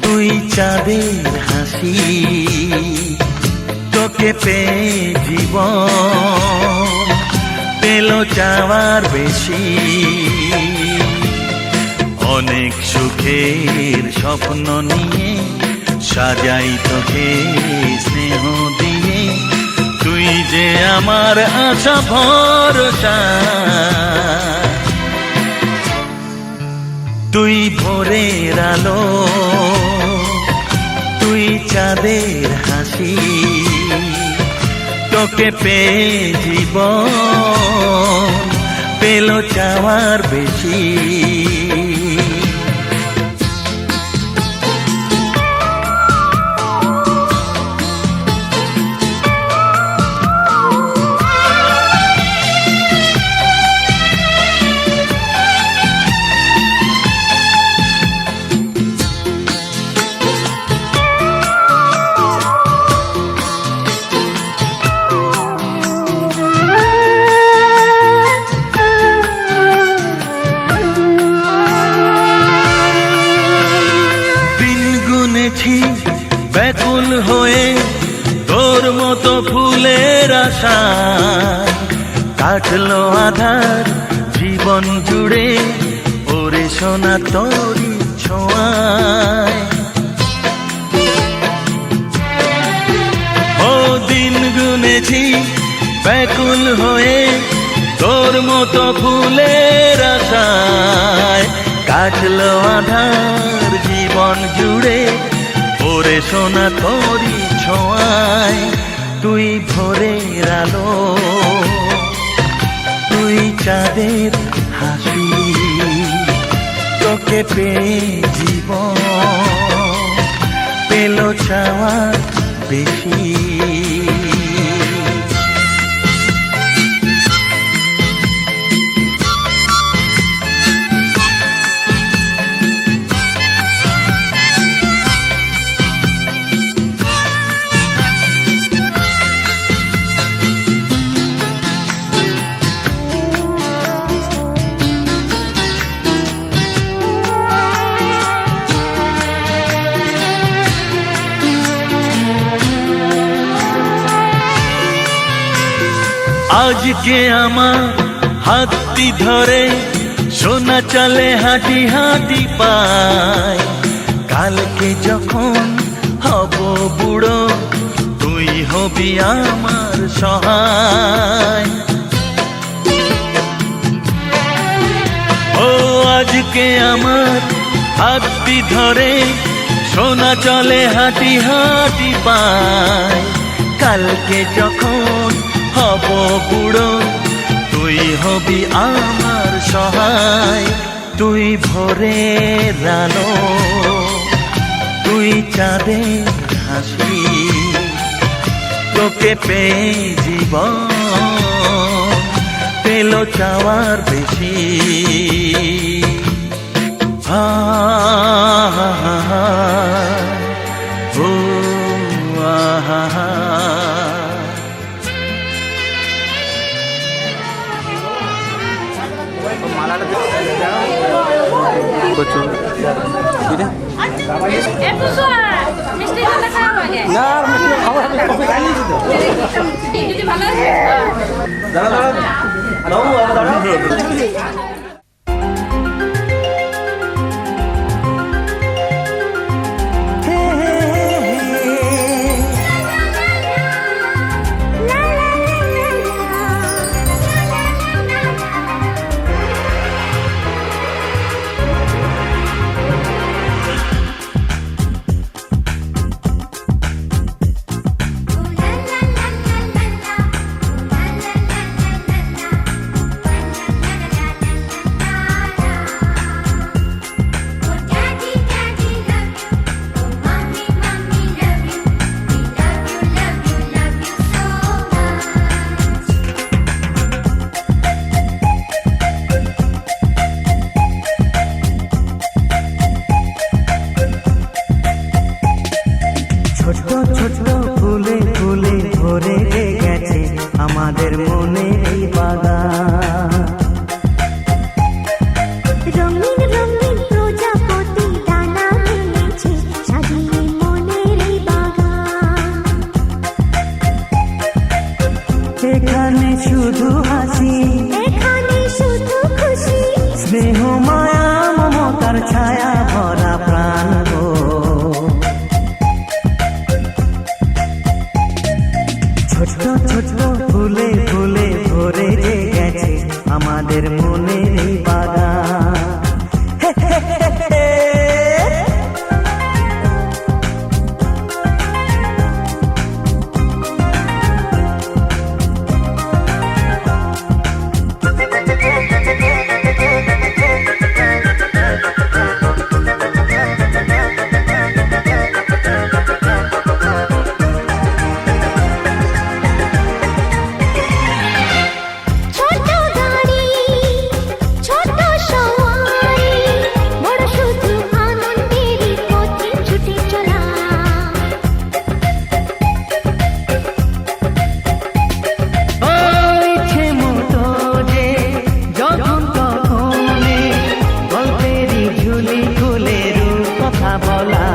তুই চাঁদের হাসি, তোকে পেয়ে জীবন পেল চাওয়ার বেশি। অনেক সুখের স্বপ্ন নিয়ে সাজাই তোকে স্নেহ দিয়ে, তুই যে আমার আশা ভরসা। তুই ভোরের আলো, তুই চাঁদের হাসি, তোকে পেয়ে জীবন পেল চাওয়ার বেশি। ব্যাকুল হয়ে তোর মতো ফুলের আশা, কাটলো আধার জীবন জুড়ে ওরে সোনা তোরি ছোঁয়ায়। ও দিন গুনেছি ব্যাকুল হয়ে তোর মতো ফুলের আশায়, কাটলো আধার জীবন জুড়ে ওরে সোনা তোরি ছোঁয়ায়। তুই ভোরের আলো, তুই চাঁদের হাসি, তোকে পেয়ে জীবন পেল চাওয়ার বেশি। আজকে আমার হাতটি ধরে সোনা চলে হাঁটি হাঁটি পায়, কালকে যখন হব বুড়ো তুই হবি আমার সহায়। ও আজকে আমার হাতটি ধরে সোনা চলে হাঁটি হাঁটি পায়, কালকে যখন হব বুড়ো তুই হবি আমার সহায়। তুই ভোরের আলো, তুই চাঁদের হাসি, তোকে পেয়ে জীবন পেল চাওয়ার বেশি। হা হা হা হা ও আহা হা। শুধু হাসি, এখানে শুধু খুশি, স্নেহ মায়া মমতার ছায়া ভরা প্রাণ গো। ছোট ছোট ফুলে ফুলে ভরে যে গেছে আমাদের মনের এই বাগান। ছোট গাড়ি ছোট সওয়ারি, বড় শুধু আনন্দেরই পথে ছুটে চলা। ইচ্ছে মতো যে যখন তখনে গল্পেরই ঝুলি খুলে রূপ কথা বলা।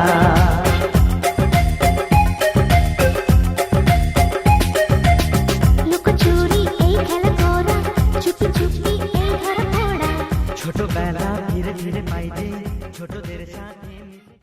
লুকোচুরি এই খেলা করা, চুপি চুপি এই ধরা পড়া। ছোটবেলা ধীরে ধীরে পাই যে ছোটদের সাথে মিশে।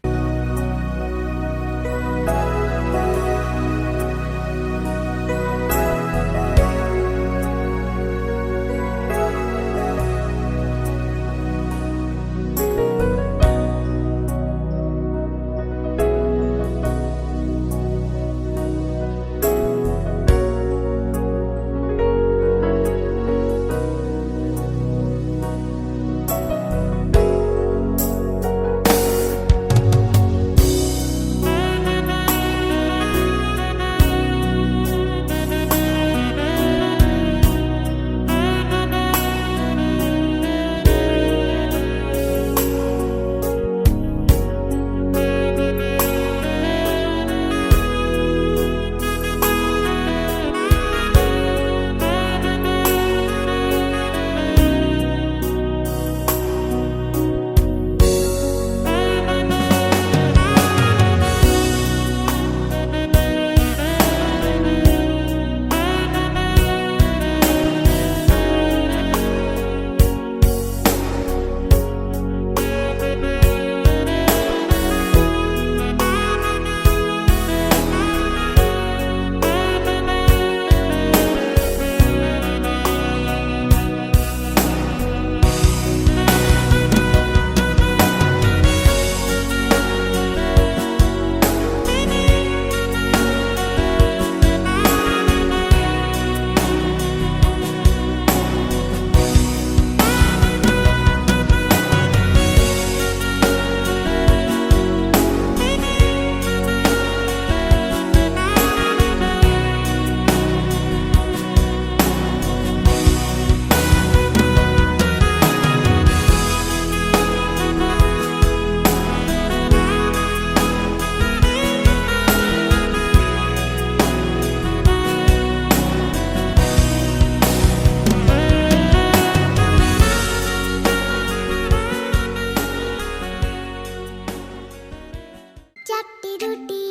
চারটি রুটি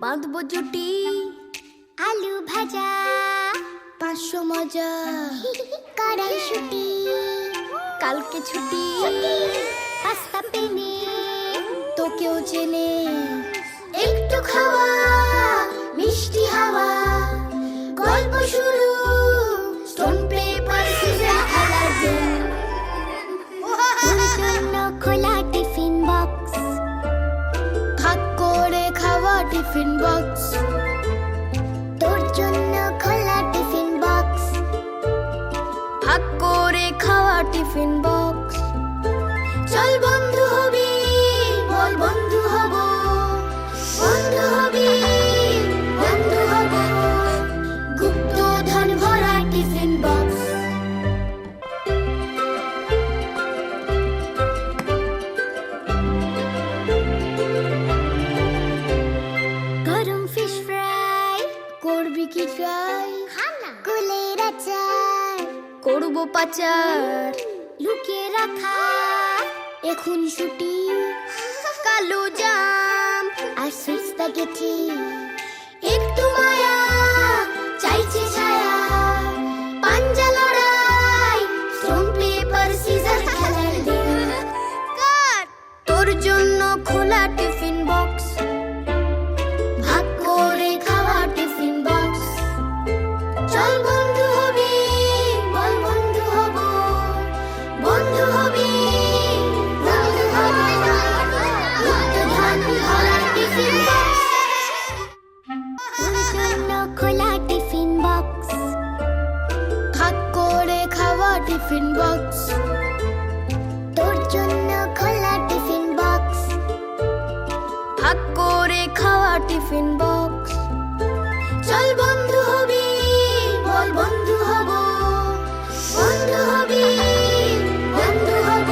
বাঁধবো জুটি, আলু ভাজা 500 মজা, কড়াই শুটি কালকে ছুটি, পাস্তা পেনে তোকেও চেনে, একটু খাওয়া মিষ্টি হাওয়া, গল্প শুরু স্টোন পেপার সিজার খেলার গেম। তোর জন্য খোলা টিফিন বক্স, ভাগ করে খাওয়া টিফিন বক্স। তোর জন্য খোলা টিফিন বক্স, ভাগ করে খাওয়া টিফিন বক্স। চল বন্ধু হবি, বল বন্ধু হব, বন্ধু হবি বন্ধু হব, গুপ্ত ধন ভরা টিফিন বক্স। গরম ফিশ ফ্রাই করবি কি ট্রাই, কুলের আচার করবো পাচার, লুকিয়ে রাখা এখন ছুটি, কালো জাম আর সুইট স্প্যাগেটি, একটু মায়া চাইছে ছায়া, তোর জন্য খোলা টিফিন বক্স, ভাগ করে খাওয়া টিফিন বক্স। চল বন্ধু হবি, বল বন্ধু হব, বন্ধু হবি, বন্ধু হব। ধান ভরা টিফিন বক্স, তোর জন্য খোলা টিফিন বক্স, ভাগ করে খাওয়া টিফিন বক্স। তোর জন্য খোলা টিফিন বক্স, ভাগ করে খাওয়া টিফিন বক্স। চল বন্ধু হবি, বল বন্ধু হব, বন্ধু হবি, বন্ধু হব।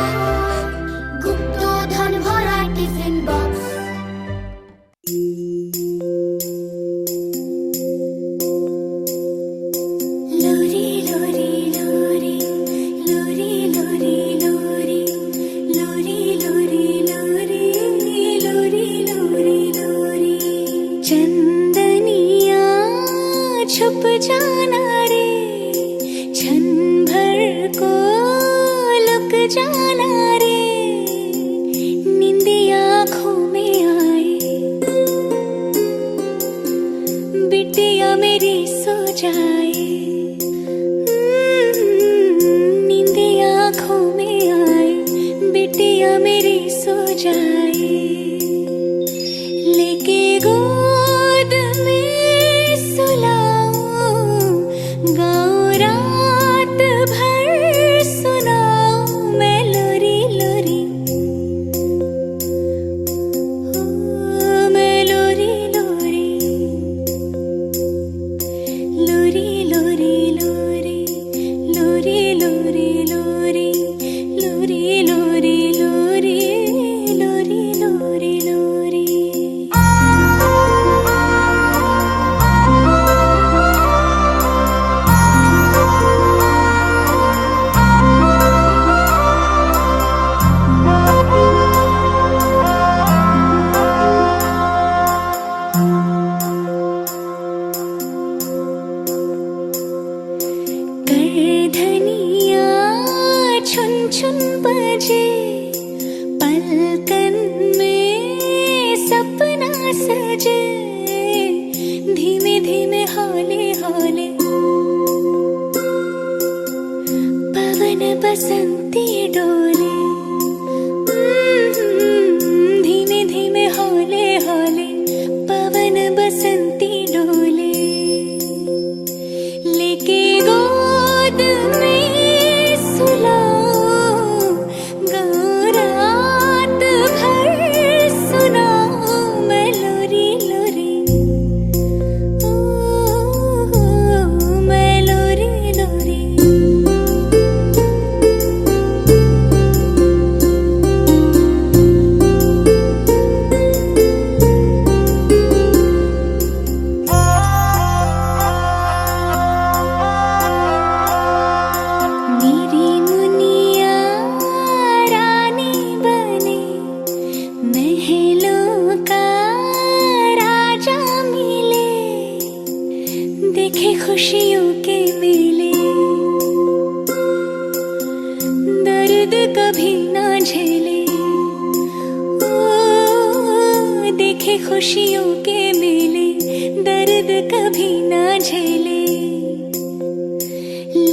গুপ্ত ধন ভরা টিফিন বক্স। লোরি লোরি লোরি লোরি লোরি লোরি লোরি লোরি লোরি লোরি लोरी लोरी चंदनिया छुप जाना रे, क्षण भर को लुक जाना रे, नींदी आँखों में आए, बिटिया मेरी सो जाए। नींदी आँखों में आए, बिटिया मेरी सो जाए। लेके गोद में सुलाऊं, गाऊं रात भर सुनाऊं मैं लोरी लोरी, मैं लोरी लोरी, लोरी लोरी लोरी लोरी लोरी लोरी लोरी लोरी लोरी लोरी लोरी लोरी। करधनिया छुन छुन बजे, पलकन में सपना सजे, धीमे धीमे हौले हौले पवन बसंती डोले। धीमे धीमे हौले हौले पवन बसंती डोले। लेके गोद में सुलाऊं, गाऊं रात भर सुनाऊं मैं लोरी लोरी, मैं लोरी लोरी। मेरी मुनिया रानी बने, महलों का राजा मिले, देखे खुशियों के मेले, दर्द कभी ना झेले। ओ देखे खुशियों के मेले, दर्द कभी ना झेले।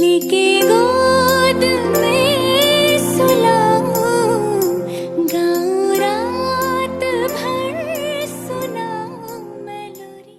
लेके गोद में सुलाऊं, गाऊं रात भर सुनाऊं मैं लोरी।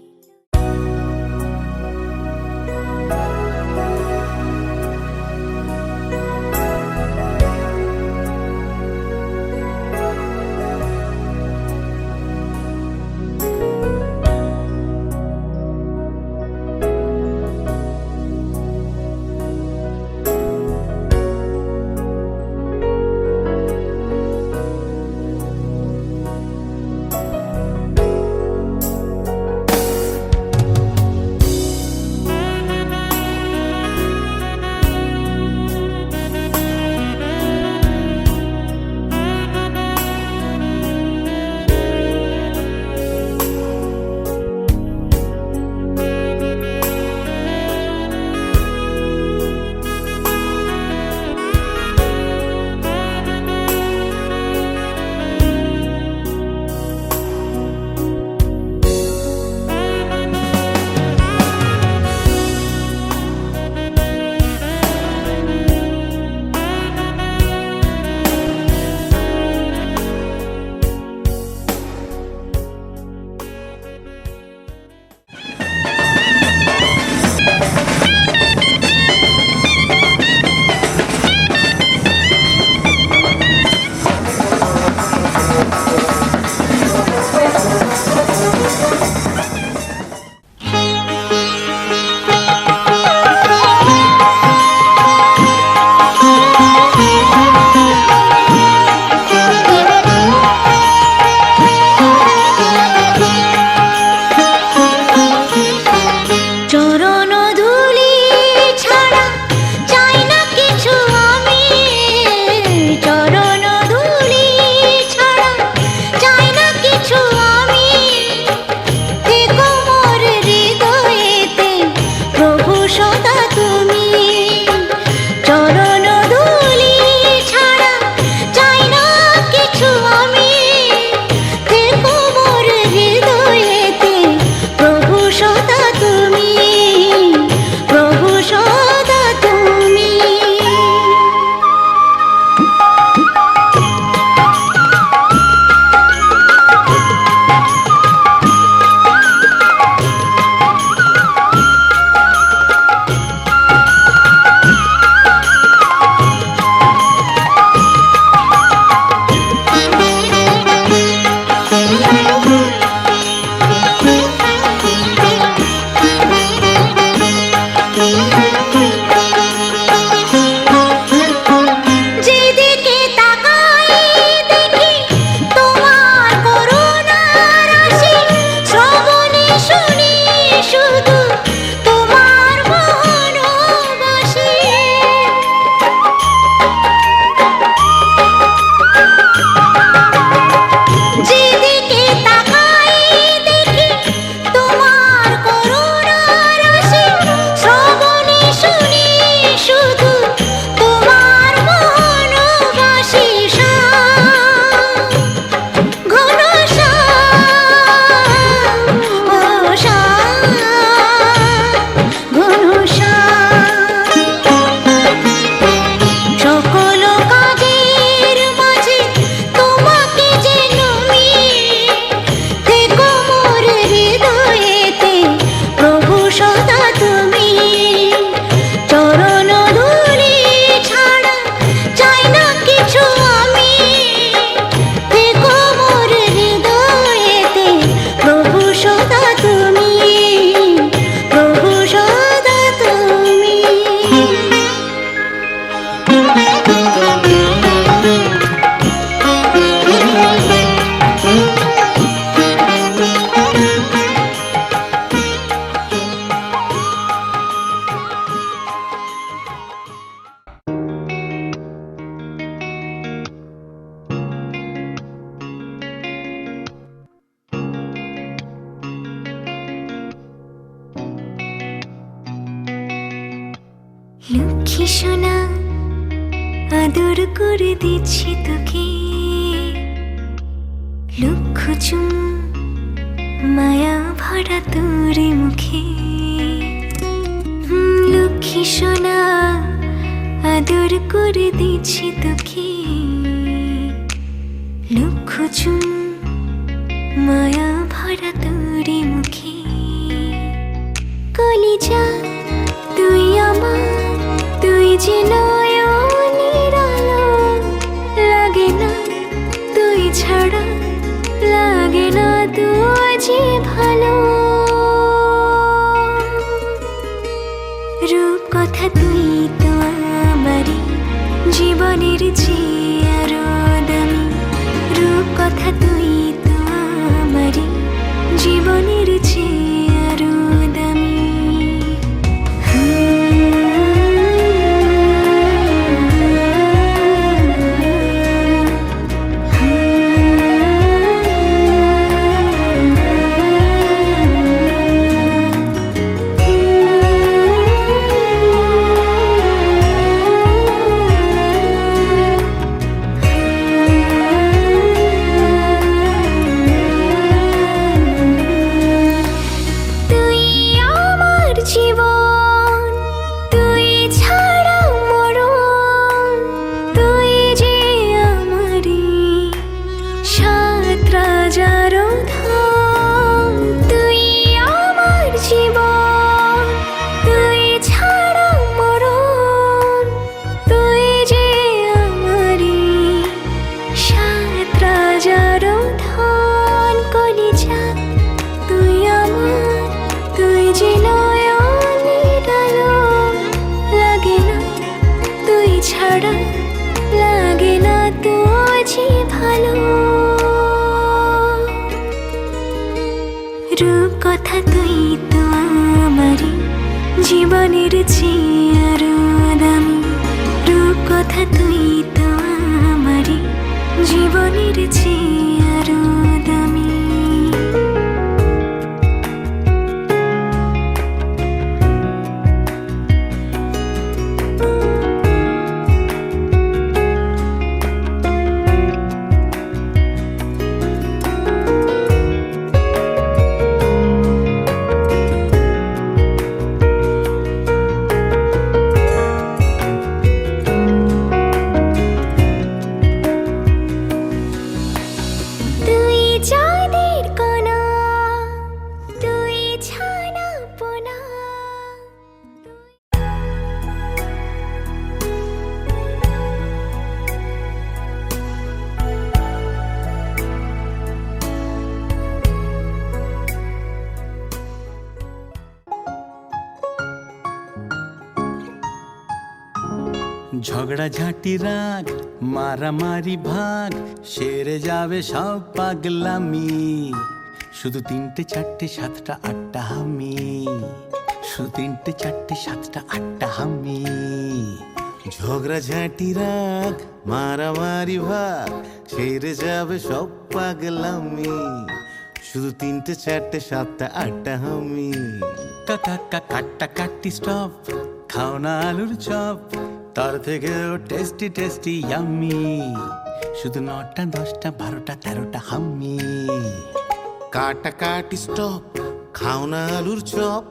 লক্ষ্মী সোনা আদর করে দিচ্ছি তোকে, লক্ষ চুম মায়া ভরা তোর মুখে। লক্ষ্মী সোনা আদর করে দিচ্ছি তোকে, লক্ষ চুম মায়া ভরা তোর মুখে। কলিজা তুই আমার, তুই যে নয়নের আলো, লাগে না তুই ছাড়া, লাগে না তুই যে ভালো। রূপ কথা তুই তো আমারই জীবনের চেয়ে আরো দামি, রূপ কথা তুই তো আমারই জীবনের চেয়ে আরো দামি। লাগে না তুই যে ভালো। রূপ কথা তুই তো আমারই জীবনের চেয়ে আরো দামি, রূপ কথা তুই তো আমারই জীবনের চেয়ে আরো দামি। ঝগড়া ঝাঁটি রাগ মারামারি ভাগ সেরে যাবে সব পাগলামি, শুধু 3টে 4টে 7টা 8টা আমি, শুধু 3টে 4টে 7টা 8টা আমি। ঝগড়া ঝাঁটি রাগ মারামারি ভাগ সেরে যাবে সব পাগলামি, শুধু 3টে 4টে 7টা 8টা আমি। কাকা কাটা কাটি স্টপ, খাও না আলুর চপ, তার থেকেও টেস্টি টেস্টি ইয়াম্মি, শুধু 9টা 10টা 12টা 13টা হাম্মি। কাটা কাটি স্টপ, খাও না আলুর চপ,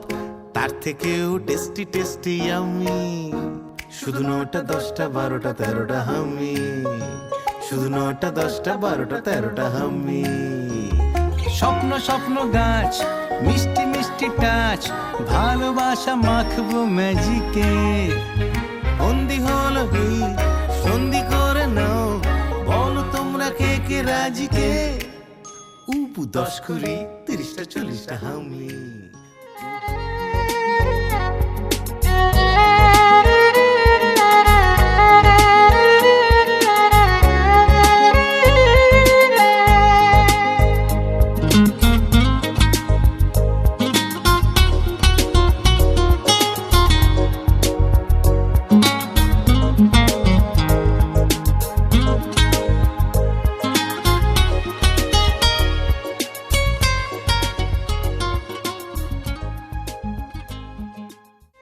তার থেকেও টেস্টি টেস্টি ইয়াম্মি, শুধু 9টা 10টা 12টা 13টা হাম্মি, শুধু 9টা 10টা 12টা 13টা হাম্মি। স্বপ্ন স্বপ্ন গাছ মিষ্টি মিষ্টি টাচ, ভালোবাসা মাখবো ম্যাজিকে, বন্দি হলো হি সন্ধি করে নাও, বলো তোমরা কে কে রাজি কে। 10 20 30টা 40টা হামি।